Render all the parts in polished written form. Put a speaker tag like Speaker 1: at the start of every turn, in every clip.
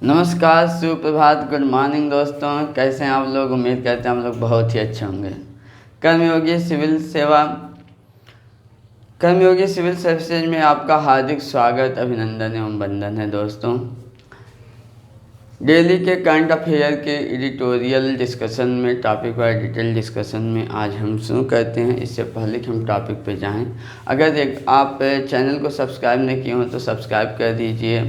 Speaker 1: नमस्कार, सुप्रभात, good morning दोस्तों। कैसे हैं आप लोग? उम्मीद करते हैं हम लोग बहुत ही अच्छे होंगे। कर्मयोगी सिविल सेवा कर्मयोगी सिविल सर्विसेज में आपका हार्दिक स्वागत, अभिनंदन एवं वंदन है दोस्तों। डेली के करंट अफेयर के एडिटोरियल डिस्कशन में, टॉपिक वाइज डिटेल डिस्कशन में आज हम शुरू करते हैं। इससे पहले कि हम टॉपिक पे जाएं, अगर आप चैनल को सब्सक्राइब नहीं किए हो तो सब्सक्राइब कर दीजिए,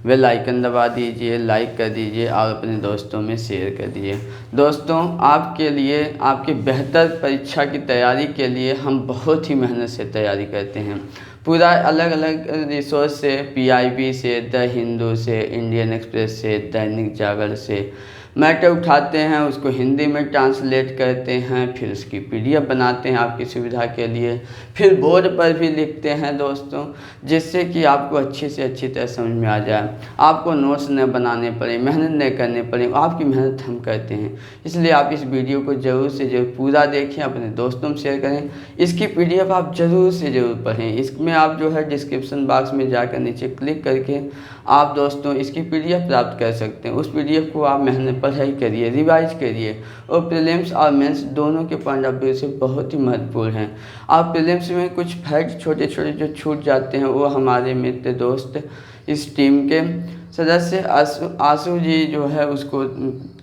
Speaker 1: बेल आइकन दबा दीजिए, लाइक कर दीजिए और अपने दोस्तों में शेयर कर दीजिए। दोस्तों, आपके लिए, आपकी बेहतर परीक्षा की तैयारी के लिए हम बहुत ही मेहनत से तैयारी करते हैं। पूरा अलग अलग रिसोर्स से, पीआईबी से, द हिंदू से, इंडियन एक्सप्रेस से, दैनिक जागरण से मैटर उठाते हैं, उसको हिंदी में ट्रांसलेट करते हैं, फिर उसकी पीडीएफ बनाते हैं आपकी सुविधा के लिए, फिर बोर्ड पर भी लिखते हैं दोस्तों, जिससे कि आपको अच्छी से अच्छी तरह समझ में आ जाए, आपको नोट्स न बनाने पड़े, मेहनत न करने पड़े। आपकी मेहनत हम करते हैं, इसलिए आप इस वीडियो को ज़रूर से ज़रूर पूरा देखें, अपने दोस्तों में शेयर करें। इसकी पीडीएफ आप ज़रूर से ज़रूर पढ़ें। इसमें आप जो है डिस्क्रिप्शन बॉक्स में जाकर नीचे क्लिक करके आप दोस्तों इसकी पीडीएफ प्राप्त कर सकते हैं। उस पीडीएफ को आप मेहनत पढ़ाई करिए, रिवाइज करिए, और प्रीलिम्स और मेंस दोनों के पॉइंट ऑफ व्यू से बहुत ही महत्वपूर्ण हैं। आप प्रीलिम्स में कुछ फैक्ट छोटे छोटे जो छूट जाते हैं, वो हमारे मित्र दोस्त इस टीम के सदस्य आशु जी जो है उसको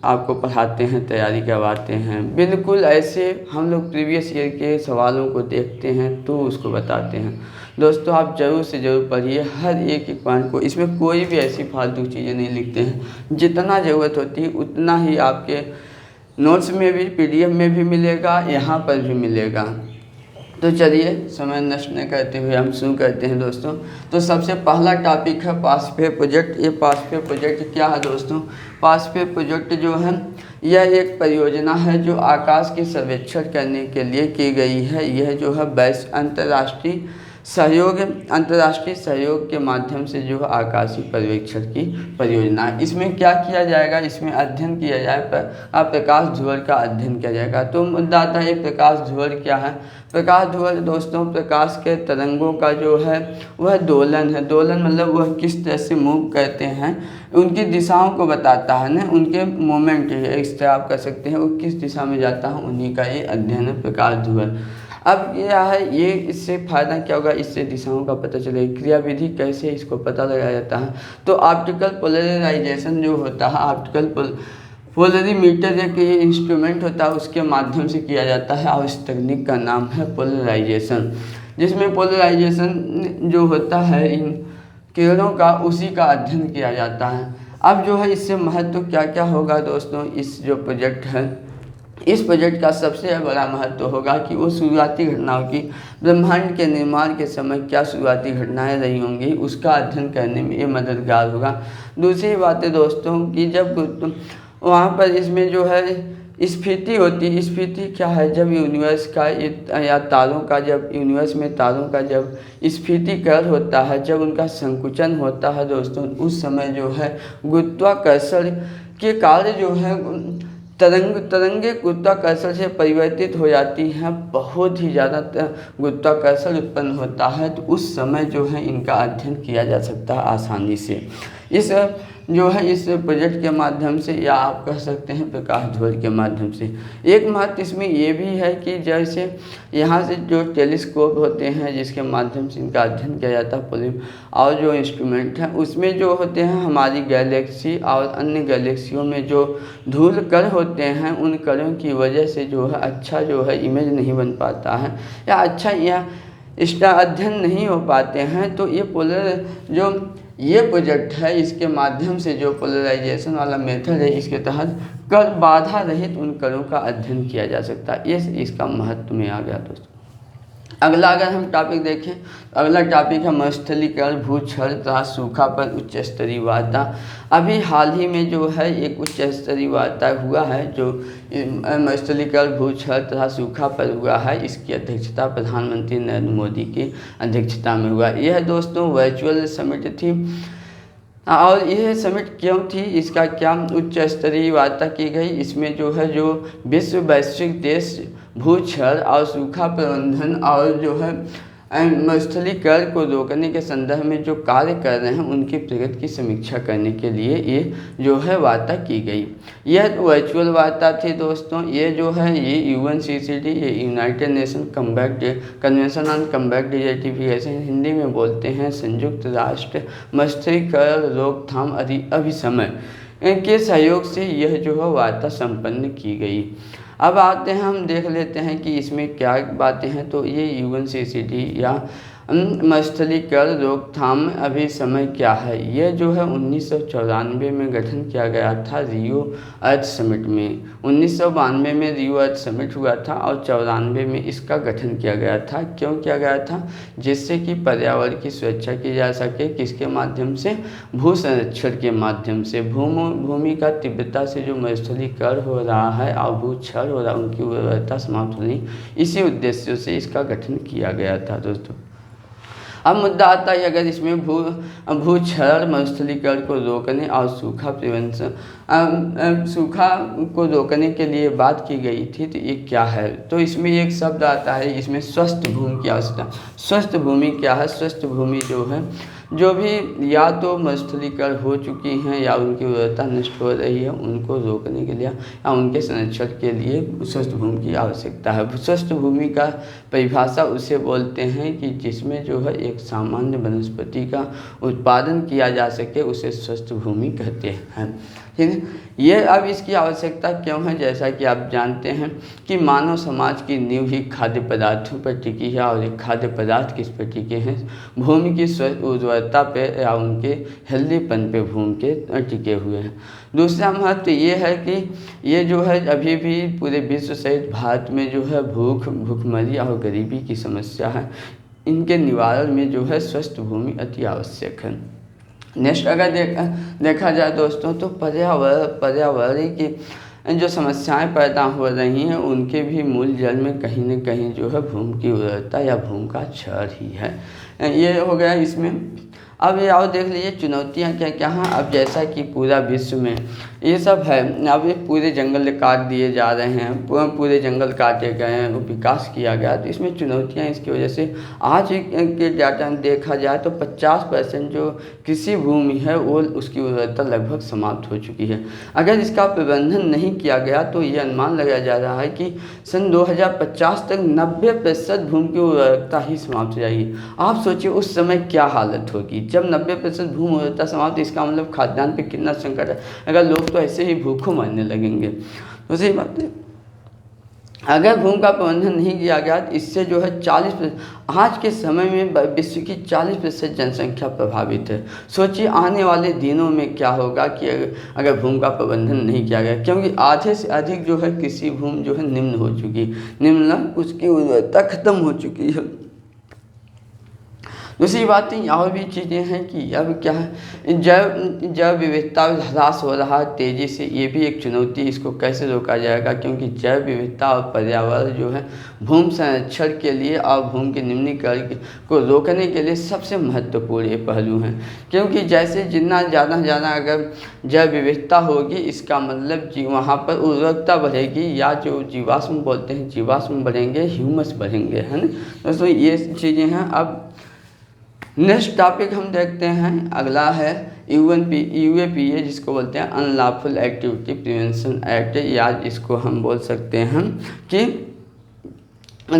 Speaker 1: आपको पढ़ाते हैं, तैयारी करवाते हैं। बिल्कुल ऐसे हम लोग प्रीवियस ईयर के सवालों को देखते हैं तो उसको बताते हैं। दोस्तों, आप ज़रूर से ज़रूर पढ़िए हर एक एक पॉइंट को। इसमें कोई भी ऐसी फालतू चीज़ें नहीं लिखते हैं। जितना ज़रूरत होती है उतना ही आपके नोट्स में भी, पीडीएफ में भी मिलेगा, यहाँ पर भी मिलेगा। तो चलिए समय नष्ट न करते हुए हम शुरू करते हैं दोस्तों। तो सबसे पहला टॉपिक है पास फेल प्रोजेक्ट। ये पास फेल प्रोजेक्ट क्या है दोस्तों? पास फेल प्रोजेक्ट जो है यह एक परियोजना है जो आकाश की सर्वेक्षण करने के लिए की गई है। यह जो है अंतर्राष्ट्रीय सहयोग के माध्यम से जो है आकाशीय पर्यवेक्षण की परियोजना है। इसमें क्या किया जाएगा? इसमें अध्ययन किया जाए प्रकाश ध्रुव का अध्ययन किया जाएगा। तो मुद्दा आता है प्रकाश ध्रुव क्या है? प्रकाश ध्रुव दोस्तों प्रकाश के तरंगों का जो है वह दोलन है। दोलन मतलब वह किस तरह से मूव करते हैं, उनकी दिशाओं को बताता है ना, उनके मोमेंट है, इस तरह आप कर सकते हैं, वो किस दिशा में जाता है, उन्हीं का ये अध्ययन है प्रकाश ध्रुव। अब यह है, ये इससे फ़ायदा क्या होगा? इससे दिशाओं का पता चलेगा। क्रियाविधि कैसे इसको पता लगाया जाता है? तो ऑप्टिकल पोलराइजेशन जो होता है, ऑप्टिकल पोलरीमीटर एक ये इंस्ट्रूमेंट होता है, उसके माध्यम से किया जाता है, और इस तकनीक का नाम है पोलराइजेशन। जिसमें पोलराइजेशन जो होता है इन किरणों का, उसी का अध्ययन किया जाता है। अब जो है इससे महत्व क्या क्या होगा दोस्तों? इस जो प्रोजेक्ट है, इस प्रोजेक्ट का सबसे बड़ा महत्व होगा कि वो शुरुआती घटनाओं की, ब्रह्मांड के निर्माण के समय क्या शुरुआती घटनाएं रही होंगी, उसका अध्ययन करने में ये मददगार होगा। दूसरी बात है दोस्तों कि जब वहाँ पर इसमें जो है स्फीति होती है। स्फीति क्या है? जब यूनिवर्स का या तारों का, जब यूनिवर्स में तारों का जब स्फीतिकरण होता है, जब उनका संकुचन होता है दोस्तों, उस समय जो है गुरुत्वाकर्षण के कार्य जो है तरंगे गुरुत्वाकर्षण से परिवर्तित हो जाती हैं, बहुत ही ज़्यादा गुरुत्वाकर्षण उत्पन्न होता है। तो उस समय जो है इनका अध्ययन किया जा सकता है आसानी से, इस जो है इस प्रोजेक्ट के माध्यम से, या आप कह सकते हैं प्रकाश ध्रुव के माध्यम से। एक महत्व इसमें ये भी है कि जैसे यहाँ से जो टेलीस्कोप होते हैं जिसके माध्यम से इनका अध्ययन किया जाता है, और जो इंस्ट्रूमेंट हैं उसमें जो होते हैं हमारी गैलेक्सी और अन्य गैलेक्सियों में जो धूल कण होते हैं, उन कणों की वजह से जो है अच्छा जो है इमेज नहीं बन पाता है, या अच्छा या इसका अध्ययन नहीं हो पाते हैं। तो ये प्रोजेक्ट है, इसके माध्यम से जो पोलराइजेशन वाला मेथड है, इसके तहत बाधा रहित उन कणों का अध्ययन किया जा सकता है। ये इसका महत्व में आ गया दोस्तों। अगला अगर हम टॉपिक देखें, अगला टॉपिक है मरुस्थलीकरण, भूक्षरण तथा सूखा पर उच्च स्तरीय वार्ता। अभी हाल ही में जो है एक उच्च स्तरीय वार्ता हुआ है जो मरुस्थलीकरण, भूक्षरण तथा सूखा पर हुआ है। इसकी अध्यक्षता प्रधानमंत्री नरेंद्र मोदी की अध्यक्षता में हुआ। यह दोस्तों वर्चुअल समिट थी। और यह समिट क्यों थी, इसका क्या उच्च स्तरीय वार्ता की गई? इसमें जो है जो विश्व वैश्विक देश भूक्षरण और सूखा प्रबंधन और जो है स्थलीकरण को रोकने के संदर्भ में जो कार्य कर रहे हैं उनकी प्रगति की समीक्षा करने के लिए ये जो है वार्ता की गई। यह वर्चुअल वार्ता थी दोस्तों। ये जो है ये UNCCD, ये United nation convention on combat desertification, Hindi में बोलते हैं संयुक्त राष्ट्र मत्स्यीकरण रोकथाम अभिसमय के सहयोग से यह जो है वार्ता संपन्न की गई। अब आते हैं, हम देख लेते हैं कि इसमें क्या बातें हैं। तो ये UNCCD या मत्स्यीकरण रोकथाम अभिसमय क्या है? यह जो है 1994 में गठन किया गया था रियो अर्थ समिट में। 1992 में रियो अर्थ समिट हुआ था और 94 में इसका गठन किया गया था। क्यों किया गया था? जिससे कि पर्यावरण की सुरक्षा की जा सके। किसके माध्यम से? भू संरक्षण के माध्यम से। भूमि का तीव्रता से जो मत्स्यीकरण हो रहा है और भू क्षरण हो रहा है, उनकी उर्वरता समाप्त हो रही, इसी उद्देश्य से इसका गठन किया गया था दोस्तों। अब मुद्दा आता है, अगर इसमें भू क्षरण मत्स्यीकरण को रोकने और सूखा प्रिवेंशन सूखा को रोकने के लिए बात की गई थी, तो ये क्या है? तो इसमें एक शब्द आता है, इसमें स्वस्थ भूमि की आवश्यकता। स्वस्थ भूमि क्या है? स्वस्थ भूमि जो है, जो भी या तो मत्स्यीकरण हो चुकी हैं या उनकी उर्वरता नष्ट हो रही है, उनको रोकने के लिए या उनके संरक्षण के लिए स्वस्थ भूमि की आवश्यकता है। स्वस्थ भूमि का परिभाषा उसे बोलते हैं कि जिसमें जो है एक सामान्य वनस्पति का उत्पादन किया जा सके, उसे स्वस्थ भूमि कहते हैं। ठीक है, ये अब इसकी आवश्यकता क्यों है? जैसा कि आप जानते हैं कि मानव समाज की नींव ही खाद्य पदार्थों पर टिकी है, और ये खाद्य पदार्थ किस पर टिके हैं? भूमि की उर्वरता पे या उनके हेल्दीपन पे भूमि के टिके हुए हैं। दूसरा महत्व ये है कि ये जो है अभी भी पूरे विश्व सहित भारत में जो है भूखमरी और गरीबी की समस्या है। इनके निवारण में जो है स्वस्थ भूमि अति आवश्यक है। नेक्स्ट अगर देखा जाए दोस्तों, तो पर्यावरण की जो समस्याएं पैदा हो रही हैं, उनके भी मूल जड़ में कहीं न कहीं जो है भूमि की उर्वरता या भूमि का क्षरण ही है। ये हो गया इसमें। अब ये आओ देख लीजिए चुनौतियाँ क्या क्या हैं। अब जैसा कि पूरा विश्व में ये सब है, अब ये पूरे जंगल काट दिए जा रहे हैं, पूरे जंगल काटे गए हैं, विकास किया गया, तो इसमें चुनौतियाँ इसकी वजह से आज के डाटा में देखा जाए तो 50% जो कृषि भूमि है वो उसकी उर्वरता लगभग समाप्त हो चुकी है। अगर इसका प्रबंधन नहीं किया गया तो ये अनुमान लगाया जा रहा है कि सन 2050 तक 90% भूमि की उर्वरता ही समाप्त हो जाएगी। आप सोचिए उस समय क्या हालत होगी जब 90% भूमि उर्वरता समाप्त। इसका मतलब खाद्यान्न पे कितना संकट है, अगर लोग तो ऐसे ही भूखों मरने लगेंगे। तो सही बात है, अगर भूमि का प्रबंधन नहीं किया गया तो इससे जो है 40%, आज के समय में विश्व की 40% जनसंख्या प्रभावित है। सोचिए आने वाले दिनों में क्या होगा कि अगर भूमि का प्रबंधन नहीं किया गया, क्योंकि आधे से अधिक जो है कृषि भूमि जो है निम्न हो चुकी, निम्न उसकी उर्वरता खत्म हो चुकी है। दूसरी बातें और भी चीज़ें हैं कि अब क्या है, जैव विविधता ह्रास हो रहा है तेज़ी से, ये भी एक चुनौती। इसको कैसे रोका जाएगा? क्योंकि जैव विविधता और पर्यावरण जो है भूमि संरक्षण के लिए और भूमि के निम्नीकरण को रोकने के लिए सबसे महत्वपूर्ण ये पहलू हैं। क्योंकि जैसे जितना ज़्यादा अगर जैव विविधता होगी, इसका मतलब वहाँ पर उर्वरकता बढ़ेगी, या जो जीवाश्म बोलते हैं जीवाश्म बढ़ेंगे, ह्यूमस बढ़ेंगे, है ना दोस्तों। ये चीज़ें हैं। अब नेक्स्ट टॉपिक हम देखते हैं, अगला है UAPA जिसको बोलते हैं अनलॉफुल एक्टिविटी प्रिवेंशन एक्ट, या इसको हम बोल सकते हैं कि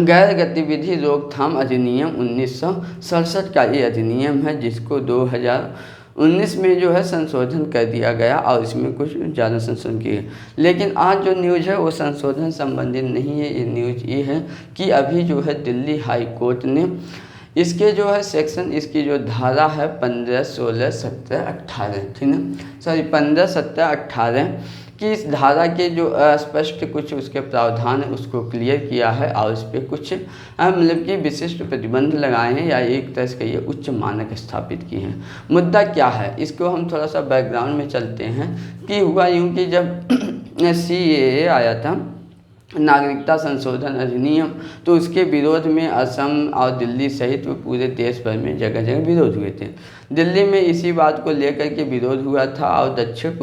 Speaker 1: गैर गतिविधि रोकथाम अधिनियम 1967 का ये अधिनियम है, जिसको 2019 में जो है संशोधन कर दिया गया और इसमें कुछ ज़्यादा संशोधन किए। लेकिन आज जो न्यूज़ है वो संशोधन संबंधित नहीं है। ये न्यूज़ ये है कि अभी जो है दिल्ली हाई कोर्ट ने इसके जो है सेक्शन, इसकी जो धारा है 15, 16, 17, 18, ठीक ना, सॉरी 15, 17, 18 कि इस धारा के जो स्पष्ट कुछ उसके प्रावधान है उसको क्लियर किया है और इस पर कुछ मतलब कि विशिष्ट प्रतिबंध लगाए हैं, या एक तरह से कहिए उच्च मानक स्थापित किए हैं। मुद्दा क्या है, इसको हम थोड़ा सा बैकग्राउंड में चलते हैं कि हुआ यूँ कि जब CAA आया था, नागरिकता संशोधन अधिनियम, तो उसके विरोध में असम और दिल्ली सहित पूरे देश भर में जगह जगह विरोध हुए थे। दिल्ली में इसी बात को लेकर के विरोध हुआ था और उत्तर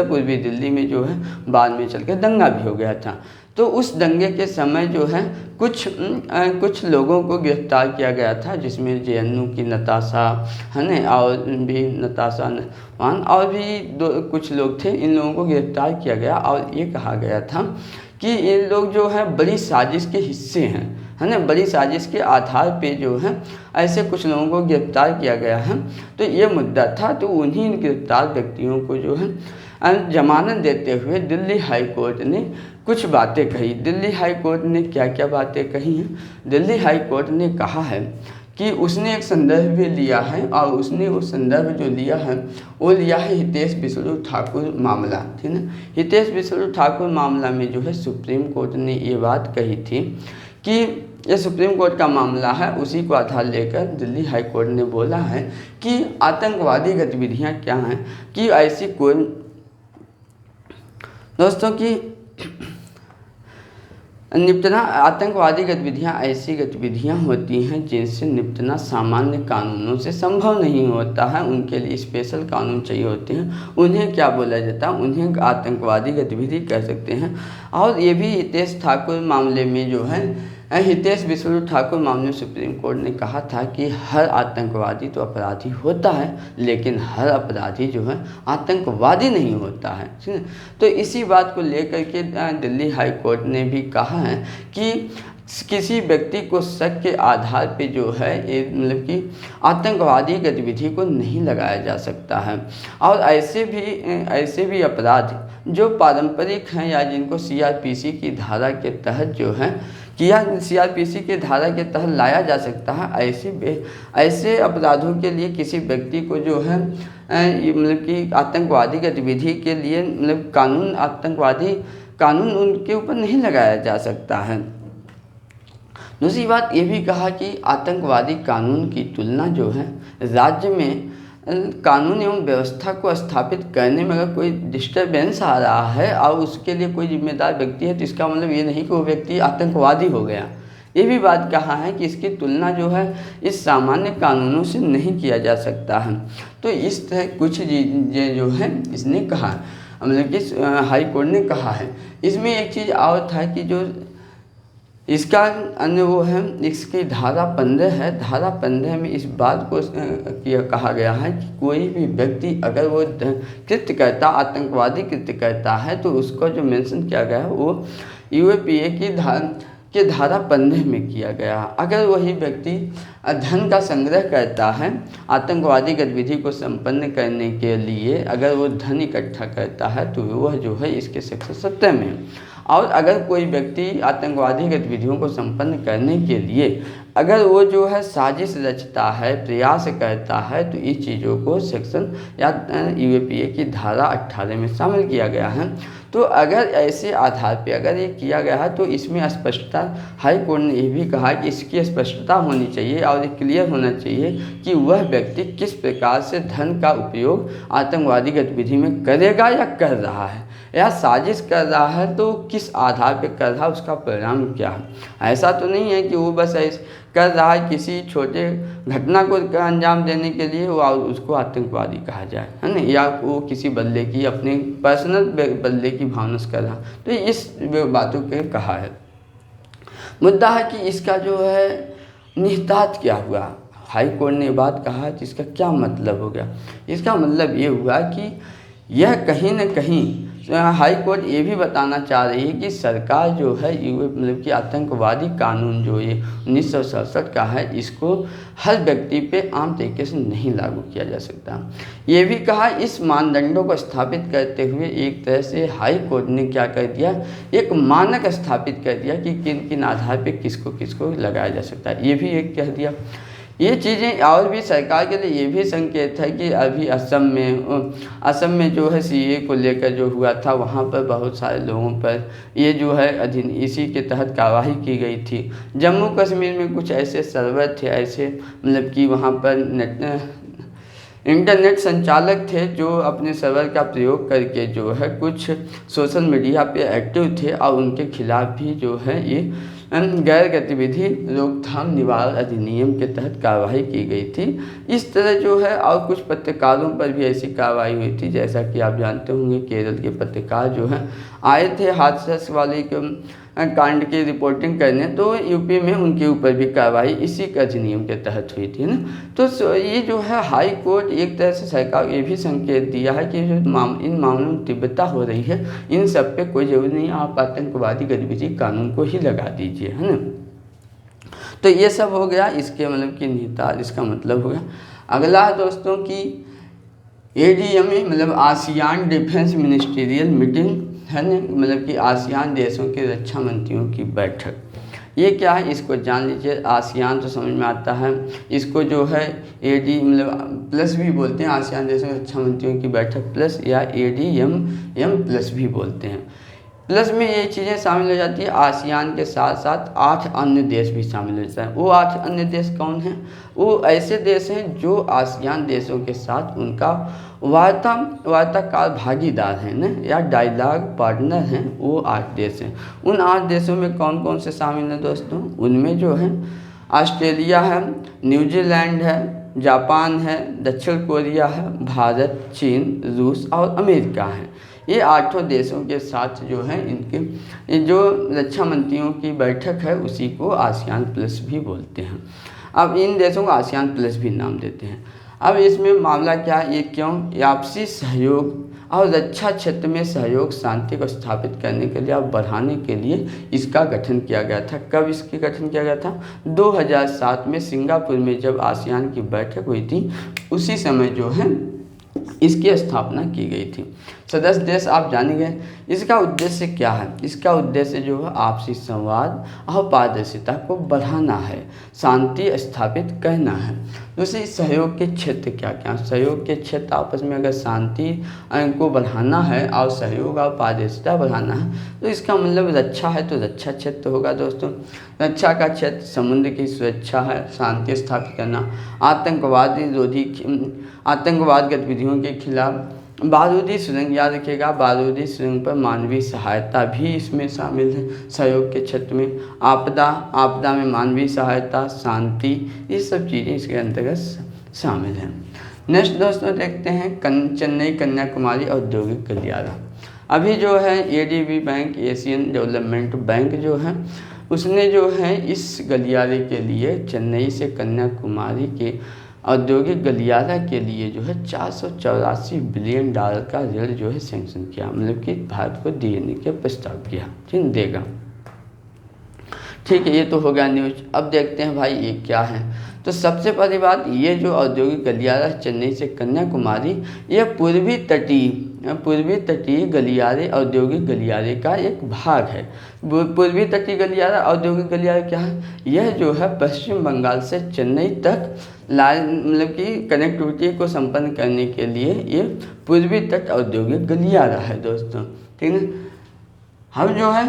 Speaker 1: पूर्वी दिल्ली में जो है बाद में चल के दंगा भी हो गया था। तो उस दंगे के समय जो है कुछ लोगों को गिरफ्तार किया गया था, जिसमें जेएनयू की नताशा है न, और भी नताशा वन और भी कुछ लोग थे। इन लोगों को गिरफ्तार किया गया और ये कहा गया था कि ये लोग जो है बड़ी साजिश के हिस्से हैं, है ना। बड़ी साजिश के आधार पे जो है ऐसे कुछ लोगों को गिरफ्तार किया गया है। तो ये मुद्दा था। तो उन्हीं गिरफ्तार व्यक्तियों को जो है जमानत देते हुए दिल्ली हाई कोर्ट ने कुछ बातें कही। दिल्ली हाई कोर्ट ने क्या क्या बातें कही हैं? दिल्ली हाई कोर्ट ने कहा है कि उसने एक संदर्भ भी लिया है और उसने वो संदर्भ जो लिया है वो लिया है हितेश बिसलू ठाकुर मामला, ठीक है। हितेश बिसलू ठाकुर मामला में जो है सुप्रीम कोर्ट ने ये बात कही थी कि ये सुप्रीम कोर्ट का मामला है, उसी को आधार लेकर दिल्ली हाई कोर्ट ने बोला है कि आतंकवादी गतिविधियां क्या हैं, कि ऐसी कोई दोस्तों की निपटना आतंकवादी गतिविधियां ऐसी गतिविधियां होती हैं जिनसे निपटना सामान्य कानूनों से संभव नहीं होता है। उनके लिए स्पेशल कानून चाहिए होते हैं। उन्हें क्या बोला जाता है? उन्हें आतंकवादी गतिविधि कह सकते हैं। और ये भी हितेश ठाकुर मामले में जो है हितेश बिसलू ठाकुर मामले में सुप्रीम कोर्ट ने कहा था कि हर आतंकवादी तो अपराधी होता है, लेकिन हर अपराधी जो है आतंकवादी नहीं होता है, ठीक है। तो इसी बात को लेकर के दिल्ली हाई कोर्ट ने भी कहा है कि किसी व्यक्ति को शक के आधार पे जो है ये मतलब कि आतंकवादी गतिविधि को नहीं लगाया जा सकता है। और ऐसे भी अपराध जो पारंपरिक हैं या जिनको सीआरपीसी की धारा के तहत जो है सीआरपीसी के धारा के तहत लाया जा सकता है, ऐसे अपराधों के लिए किसी व्यक्ति को जो है मतलब कि आतंकवादी गतिविधि के लिए मतलब आतंकवादी कानून उनके ऊपर नहीं लगाया जा सकता है। दूसरी बात ये भी कहा कि आतंकवादी कानून की तुलना जो है राज्य में कानून एवं व्यवस्था को स्थापित करने में अगर कोई डिस्टर्बेंस आ रहा है और उसके लिए कोई जिम्मेदार व्यक्ति है, तो इसका मतलब ये नहीं कि वो व्यक्ति आतंकवादी हो गया। ये भी बात कहा है कि इसकी तुलना जो है इस सामान्य कानूनों से नहीं किया जा सकता है। तो इस तरह कुछ चीज़ें जो है इसने कहा, मतलब कि हाई कोर्ट ने कहा है। इसमें एक चीज़ और था कि जो इसका अन्य वो है, इसकी धारा 15 है। धारा 15 में इस बात को कहा गया है कि कोई भी व्यक्ति अगर वो कृत्य करता आतंकवादी कृत्य करता है तो उसको जो मेंशन किया गया है वो यूएपीए की धारा 15 में किया गया। अगर वही व्यक्ति धन का संग्रह करता है आतंकवादी गतिविधि को संपन्न करने के लिए, अगर वो धन इकट्ठा करता है तो वह जो है इसके सेक्शन 17 में। और अगर कोई व्यक्ति आतंकवादी गतिविधियों को संपन्न करने के लिए अगर वो जो है साजिश रचता है, प्रयास करता है, तो इस चीज़ों को सेक्शन या यूएपीए की धारा 18 में शामिल किया गया है। तो अगर ऐसे आधार पे अगर ये किया गया है तो इसमें स्पष्टता, हाई कोर्ट ने ये भी कहा कि इसकी स्पष्टता होनी चाहिए और ये क्लियर होना चाहिए कि वह व्यक्ति किस प्रकार से धन का उपयोग आतंकवादी गतिविधि में करेगा या कर रहा है, या साजिश कर रहा है तो किस आधार पे कर रहा है, उसका परिणाम क्या है। ऐसा तो नहीं है कि वो बस ऐसे कर रहा है किसी छोटे घटना को अंजाम देने के लिए वो उसको आतंकवादी कहा जाए, है ना, या वो किसी बदले की अपने पर्सनल बदले की भावना से कर रहा। तो इस बातों के कहा है। मुद्दा है कि इसका जो है निहितार्थ क्या हुआ। हाई कोर्ट ने बात कहा कि इसका क्या मतलब हो गया। इसका मतलब ये हुआ कि यह कहीं न कहीं हाई कोर्ट ये भी बताना चाह रही है कि सरकार जो है मतलब कि आतंकवादी कानून जो ये 1967 का है, इसको हर व्यक्ति पे आम तरीके से नहीं लागू किया जा सकता। ये भी कहा, इस मानदंडों को स्थापित करते हुए एक तरह से हाई कोर्ट ने क्या कर दिया, एक मानक स्थापित कर दिया कि किन किन आधार पे किसको किसको लगाया जा सकता है। ये भी एक कह दिया। ये चीज़ें और भी सरकार के लिए ये भी संकेत है कि अभी असम में जो है सीए को लेकर जो हुआ था, वहाँ पर बहुत सारे लोगों पर ये जो है इसी के तहत कार्रवाई की गई थी। जम्मू कश्मीर में कुछ ऐसे सर्वर थे, ऐसे मतलब कि वहाँ पर इंटरनेट संचालक थे जो अपने सर्वर का प्रयोग करके जो है कुछ सोशल मीडिया पे एक्टिव थे और उनके खिलाफ भी जो है ये गैर गतिविधि रोकथाम निवारण अधिनियम के तहत कार्रवाई की गई थी। इस तरह जो है और कुछ पत्रकारों पर भी ऐसी कार्रवाई हुई थी, जैसा कि आप जानते होंगे केरल के पत्रकार जो हैं आए थे हाथरस वाले कांड की रिपोर्टिंग करने, तो यूपी में उनके ऊपर भी कार्रवाई इसी अधिनियम के तहत हुई थी ना। तो ये जो है हाई कोर्ट एक तरह से सरकार को ये भी संकेत दिया है कि जो इन मामलों में तीव्रता हो रही है, इन सब पे कोई जरूरी नहीं, आप आतंकवादी गतिविधि कानून को ही लगा दीजिए, है ना। तो ये सब हो गया इसके मतलब कि निहितार्थ, इसका मतलब हो गया। अगला है दोस्तों की ADMA मतलब आसियान डिफेंस मिनिस्ट्रियल मीटिंग, है ना, मतलब कि आसियान देशों के रक्षा मंत्रियों की बैठक। ये क्या है इसको जान लीजिए। आसियान तो समझ में आता है, इसको जो है AD मतलब प्लस भी बोलते हैं, आसियान देशों के रक्षा मंत्रियों की बैठक प्लस, या ADM प्लस भी बोलते हैं। प्लस में ये चीज़ें शामिल हो जाती है, आसियान के साथ साथ 8 अन्य देश भी शामिल हो जाते हैं। वो 8 अन्य देश कौन हैं? वो ऐसे देश हैं जो आसियान देशों के साथ उनका वार्ताकार भागीदार हैं ना, या डायलॉग पार्टनर हैं, वो 8 देश हैं। उन 8 देशों में कौन कौन से शामिल हैं दोस्तों? उनमें जो है ऑस्ट्रेलिया है, न्यूजीलैंड है, जापान है, दक्षिण कोरिया है, भारत, चीन, रूस और अमेरिका है। ये 8 देशों के साथ जो है इनके जो रक्षा मंत्रियों की बैठक है उसी को आसियान प्लस भी बोलते हैं। अब इन देशों को आसियान प्लस भी नाम देते हैं। अब इसमें मामला क्या है, ये क्यों? आपसी सहयोग और रक्षा क्षेत्र में सहयोग शांति को स्थापित करने के लिए और बढ़ाने के लिए इसका गठन किया गया था। कब इसकी गठन किया गया था? 2007 में सिंगापुर में जब आसियान की बैठक हुई थी, उसी समय जो है इसकी स्थापना की गई थी। सदस्य देश आप जानेंगे। इसका उद्देश्य क्या है? इसका उद्देश्य जो है आपसी संवाद और पारदर्शिता को बढ़ाना है, शांति स्थापित करना है। दूसरी सहयोग के क्षेत्र क्या क्या? सहयोग के क्षेत्र आपस में अगर शांति को बढ़ाना है और सहयोग और पारदर्शिता बढ़ाना है, तो इसका मतलब रक्षा है तो रक्षा क्षेत्र होगा दोस्तों। रक्षा का क्षेत्र समुद्र की सुरक्षा है, शांति स्थापित करना, आतंकवाद गतिविधियों के खिलाफ, बारूदी सुरंग, याद रखिएगा बारूदी सुरंग पर मानवीय सहायता भी इसमें शामिल है सहयोग के क्षेत्र में, आपदा में मानवीय सहायता, शांति, ये सब चीज़ें इसके अंतर्गत शामिल हैं। नेक्स्ट दोस्तों देखते हैं चेन्नई कन्याकुमारी औद्योगिक गलियारा। अभी जो है ADB bank, Asian development bank जो है उसने जो है इस गलियारे के लिए चेन्नई से कन्याकुमारी के औद्योगिक गलियारा के लिए जो है $484 बिलियन का ऋण जो है सैंक्शन किया, मतलब कि भारत को देने के प्रस्ताव किया, ठीक देगा। ठीक है, ये तो हो गया न्यूज। अब देखते हैं भाई ये क्या है। तो सबसे पहली बात, ये जो औद्योगिक गलियारा चेन्नई से कन्याकुमारी, ये पूर्वी तटीय गलियारे औद्योगिक गलियारे का एक भाग है। पूर्वी तटीय गलियारा औद्योगिक गलियारा क्या है? यह जो है पश्चिम बंगाल से चेन्नई तक मतलब कि कनेक्टिविटी को संपन्न करने के लिए ये पूर्वी तट औद्योगिक गलियारा है दोस्तों, ठीक है। हम जो है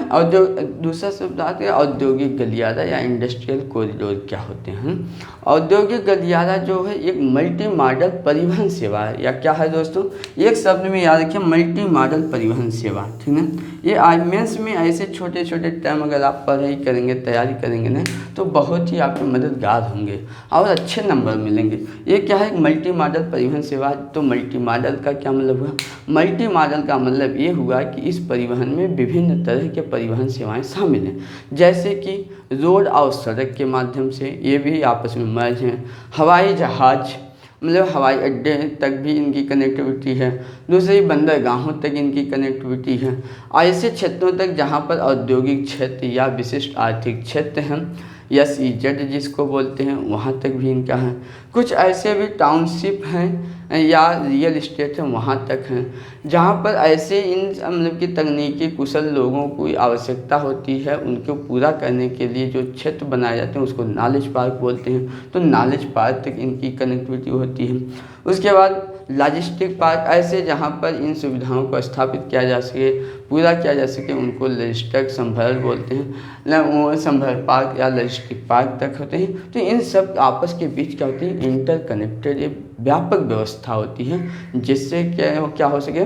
Speaker 1: दूसरा शब्द आते हैं औद्योगिक गलियारा या इंडस्ट्रियल कॉरिडोर क्या होते हैं। औद्योगिक गलियारा जो है एक मल्टी मॉडल परिवहन सेवा है, या क्या है दोस्तों? एक शब्द में याद रखिए, मल्टी मॉडल परिवहन सेवा, ठीक है। ये आईमेंस में ऐसे छोटे छोटे टर्म अगर आप पढ़ाई करेंगे, तैयारी करेंगे ना, तो बहुत ही आपके मददगार होंगे और अच्छे नंबर मिलेंगे। ये क्या है? मल्टी मॉडल परिवहन सेवा। तो मल्टी मॉडल का क्या मतलब हुआ? मल्टी मॉडल का मतलब ये हुआ कि इस परिवहन में विभिन्न तरह के परिवहन सेवाएं शामिल हैं, जैसे कि रोड और सड़क के माध्यम से, ये भी आपस में मर्ज हैं। हवाई जहाज मतलब हवाई अड्डे तक भी इनकी कनेक्टिविटी है। दूसरी बंदरगाहों तक इनकी कनेक्टिविटी है। ऐसे क्षेत्रों तक जहां पर औद्योगिक क्षेत्र या विशिष्ट आर्थिक क्षेत्र हैं, SEZ जिसको बोलते हैं, वहाँ तक भी इनका है। कुछ ऐसे भी टाउनशिप हैं या रियल इस्टेट है, वहाँ तक हैं जहाँ पर ऐसे इन मतलब कि तकनीकी कुशल लोगों की आवश्यकता होती है। उनको पूरा करने के लिए जो क्षेत्र बनाए जाते हैं उसको नॉलेज पार्क बोलते हैं। तो नॉलेज पार्क तक इनकी कनेक्टिविटी होती है। उसके बाद लॉजिस्टिक पार्क, ऐसे जहाँ पर इन सुविधाओं को स्थापित किया जा सके, पूरा किया जा सके, उनको लॉजिस्टिक संभरल बोलते हैं। वो संभरल पार्क या लॉजिस्टिक पार्क तक होते हैं। तो इन सब आपस के बीच क्या होती है? इंटरकनेक्टेड व्यापक व्यवस्था होती है, जिससे क्या हो सके,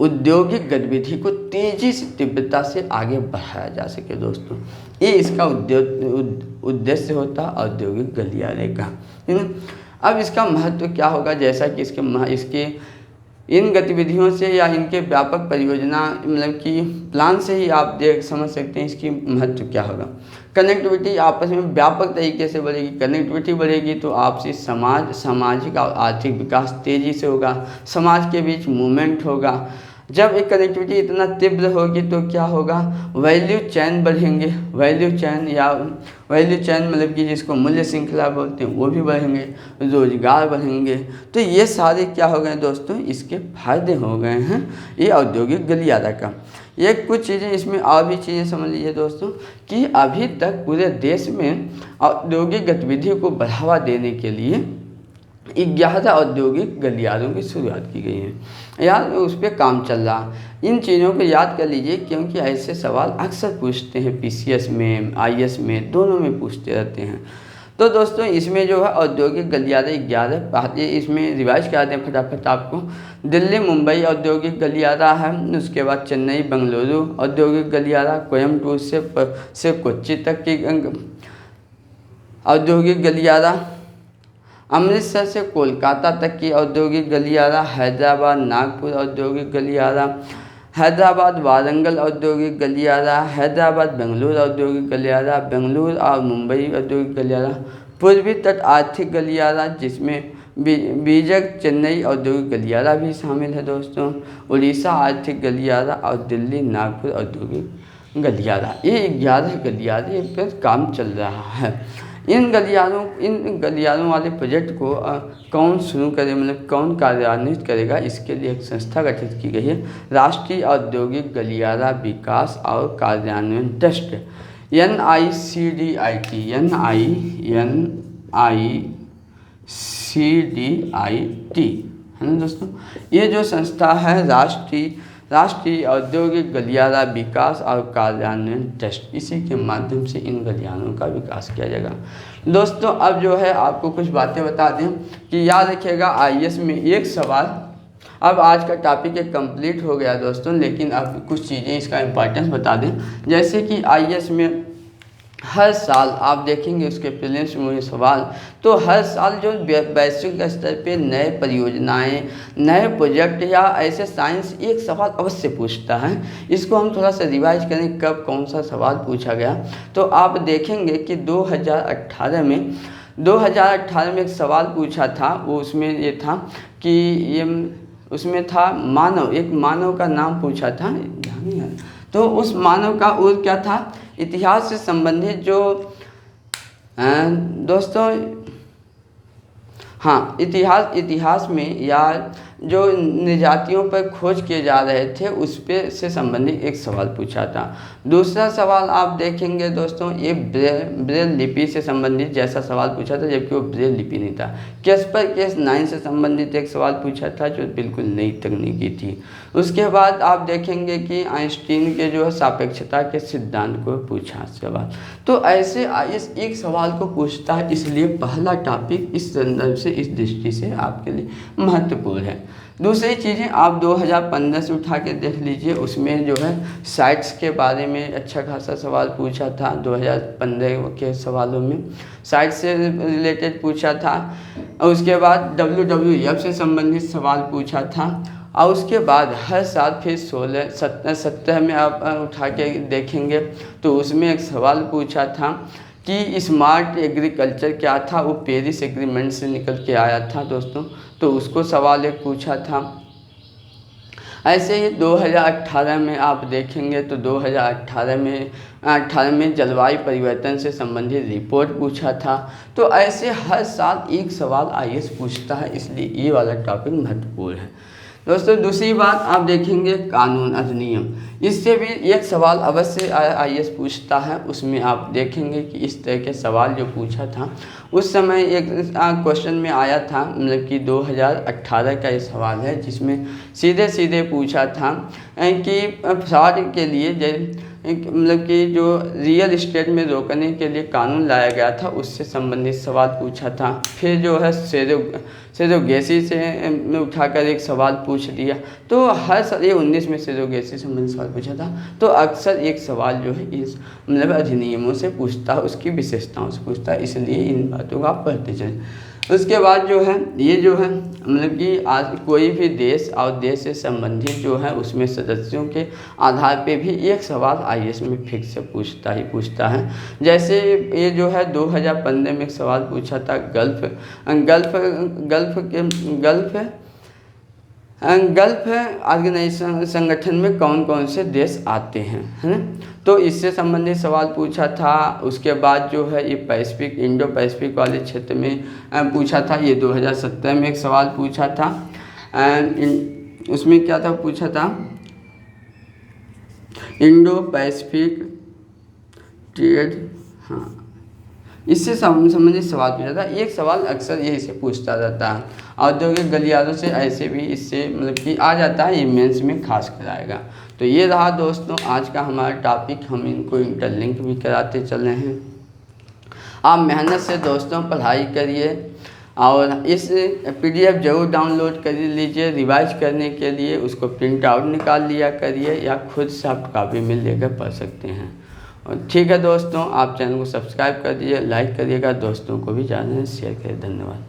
Speaker 1: औद्योगिक गतिविधि को तेजी से तीव्रता से आगे बढ़ाया जा सके दोस्तों, ये इसका उद्देश्य होता है औद्योगिक गलियारे का, है ना। अब इसका महत्व क्या होगा, जैसा कि इसके इन गतिविधियों से या इनके व्यापक परियोजना मतलब कि प्लान से ही आप समझ सकते हैं इसकी महत्व क्या होगा। कनेक्टिविटी आपस में व्यापक तरीके से बढ़ेगी, कनेक्टिविटी बढ़ेगी तो आपसी सामाजिक और आर्थिक विकास तेज़ी से होगा, समाज के बीच मूवमेंट होगा। जब एक कनेक्टिविटी इतना तीव्र होगी तो क्या होगा, वैल्यू चैन बढ़ेंगे, वैल्यू चैन मतलब कि जिसको मूल्य श्रृंखला बोलते हैं वो भी बढ़ेंगे, रोजगार बढ़ेंगे। तो ये सारे क्या हो गए दोस्तों, इसके फायदे हो गए हैं ये औद्योगिक गलियारा का। ये कुछ चीज़ें इसमें और भी चीज़ें समझ लीजिए दोस्तों कि अभी तक पूरे देश में औद्योगिक गतिविधियों को बढ़ावा देने के लिए 11 औद्योगिक गलियारों की शुरुआत की गई है। यार उस पर काम चल रहा, इन चीज़ों को याद कर लीजिए क्योंकि ऐसे सवाल अक्सर पूछते हैं पीसीएस में, आईएएस में, दोनों में पूछते रहते हैं। तो दोस्तों इसमें जो है औद्योगिक गलियारे 11 इसमें रिवाइज करा दें फटाफट आपको। दिल्ली मुंबई औद्योगिक गलियारा है, उसके बाद चेन्नई बेंगलुरु औद्योगिक गलियारा, कोयम्बटूर से कोच्चि तक की औद्योगिक गलियारा, अमृतसर से कोलकाता तक की औद्योगिक गलियारा, हैदराबाद नागपुर औद्योगिक गलियारा, हैदराबाद वारंगल औद्योगिक गलियारा, हैदराबाद बेंगलुरु औद्योगिक गलियारा, बेंगलुरु और मुंबई औद्योगिक गलियारा, पूर्वी तट आर्थिक गलियारा जिसमें बीजक चेन्नई औद्योगिक गलियारा भी शामिल है दोस्तों, उड़ीसा आर्थिक गलियारा और दिल्ली नागपुर औद्योगिक गलियारा। ये 11 गलियारे पर काम चल रहा है। इन गलियारों वाले प्रोजेक्ट को कौन शुरू करे, मतलब कौन कार्यान्वित करेगा, इसके लिए एक संस्था गठित की गई है, राष्ट्रीय औद्योगिक गलियारा विकास और कार्यान्वयन ट्रस्ट, NICDIT है ना दोस्तों। ये जो संस्था है राष्ट्रीय औद्योगिक गलियारा विकास और कार्यान्वयन ट्रस्ट, इसी के माध्यम से इन गलियारों का विकास किया जाएगा। दोस्तों अब जो है आपको कुछ बातें बता दें कि याद रखिएगा आईएएस में एक सवाल, अब आज का टॉपिक एक कंप्लीट हो गया दोस्तों, लेकिन अब कुछ चीज़ें इसका इम्पोर्टेंस बता दें। जैसे कि आईएएस में हर साल आप देखेंगे उसके प्रीलिम्स में सवाल, तो हर साल जो वैश्विक स्तर पे नए परियोजनाएं, नए प्रोजेक्ट या ऐसे साइंस एक सवाल अवश्य पूछता है। इसको हम थोड़ा सा रिवाइज करें कब कौन सा सवाल पूछा गया, तो आप देखेंगे कि 2018 में एक सवाल पूछा था, वो उसमें ये था कि उसमें था एक मानव का नाम पूछा था, तो उस मानव का और क्या था, इतिहास से संबंधित जो दोस्तों हाँ इतिहास में या जो निजातियों पर खोज किए जा रहे थे उस पे से संबंधित एक सवाल पूछा था। दूसरा सवाल आप देखेंगे दोस्तों ये ब्रेल लिपि से संबंधित जैसा सवाल पूछा था, जबकि वो ब्रेल लिपि नहीं था। कैस्पर केस 9 से संबंधित एक सवाल पूछा था जो बिल्कुल नई तकनीकी थी। उसके बाद आप देखेंगे कि आइंस्टीन के जो है सापेक्षता के सिद्धांत को पूछा सवाल। तो ऐसे आईएएस एक सवाल को पूछता है, इसलिए पहला टॉपिक इस संदर्भ से, इस दृष्टि से आपके लिए महत्वपूर्ण है। दूसरी चीज़ें आप 2015 से उठा के देख लीजिए, उसमें जो है साइट्स के बारे में अच्छा खासा सवाल पूछा था। 2015 के सवालों में साइट से रिलेटेड पूछा था, और उसके बाद WWF से संबंधित सवाल पूछा था, और उसके बाद हर साल फिर 16-17 में आप उठा के देखेंगे तो उसमें एक सवाल पूछा था कि स्मार्ट एग्रीकल्चर क्या था, वो पेरिस एग्रीमेंट से निकल के आया था दोस्तों, तो उसको सवाल एक पूछा था। ऐसे ही 2018 में आप देखेंगे तो 2018 में जलवायु परिवर्तन से संबंधित रिपोर्ट पूछा था। तो ऐसे हर साल एक सवाल आईएएस पूछता है, इसलिए ये वाला टॉपिक महत्वपूर्ण है दोस्तों। दूसरी बात आप देखेंगे कानून अधिनियम, इससे भी एक सवाल अवश्य आईएएस पूछता है। उसमें आप देखेंगे कि इस तरह के सवाल जो पूछा था उस समय एक क्वेश्चन में आया था, मतलब कि 2018 का ये सवाल है, जिसमें सीधे पूछा था कि फ्रॉड के लिए मतलब कि जो रियल इस्टेट में रोकने के लिए कानून लाया गया था उससे संबंधित सवाल पूछा था। फिर जो है सेरोगेसी से में उठाकर एक सवाल पूछ दिया। तो हर साल ये 19 में सेरोगेसी से संबंधित सवाल पूछा था। तो अक्सर एक सवाल जो है इस मतलब अधिनियमों से पूछता है, उसकी विशेषताओं से पूछता है, इसलिए इन बातों को आप पढ़ते चलें। उसके बाद जो है ये जो है मतलब कि आज कोई भी देश और देश से संबंधित जो है उसमें सदस्यों के आधार पे भी एक सवाल IAS में फिक्स से पूछता है। जैसे ये जो है 2015 में एक सवाल पूछा था गल्फ ऑर्गेनाइजेशन संगठन में कौन कौन से देश आते हैं, है ना। तो इससे संबंधित सवाल पूछा था। उसके बाद जो है ये इंडो पैसिफिक वाले क्षेत्र में पूछा था। ये 2017 में एक सवाल पूछा था। उसमें क्या था पूछा था, इंडो पैसिफिक ट्रेड, हाँ, इससे संबंधित सवाल पूछा था। एक सवाल अक्सर यही से पूछता रहता है। औद्योगिक गलियारों से ऐसे भी इससे मतलब कि आ जाता है, ये मेंस में खास कराएगा। तो ये रहा दोस्तों आज का हमारा टॉपिक, हम इनको इंटरलिंक भी कराते चले हैं। आप मेहनत से दोस्तों पढ़ाई करिए और इस PDF जरूर डाउनलोड कर लीजिए। रिवाइज करने के लिए उसको प्रिंट आउट निकाल लिया करिए या खुद सॉफ्ट कॉपी में लेकर पढ़ सकते हैं। और ठीक है दोस्तों, आप चैनल को सब्सक्राइब कर दीजिए, लाइक करिएगा, दोस्तों को भी ज़्यादा शेयर करिए। धन्यवाद।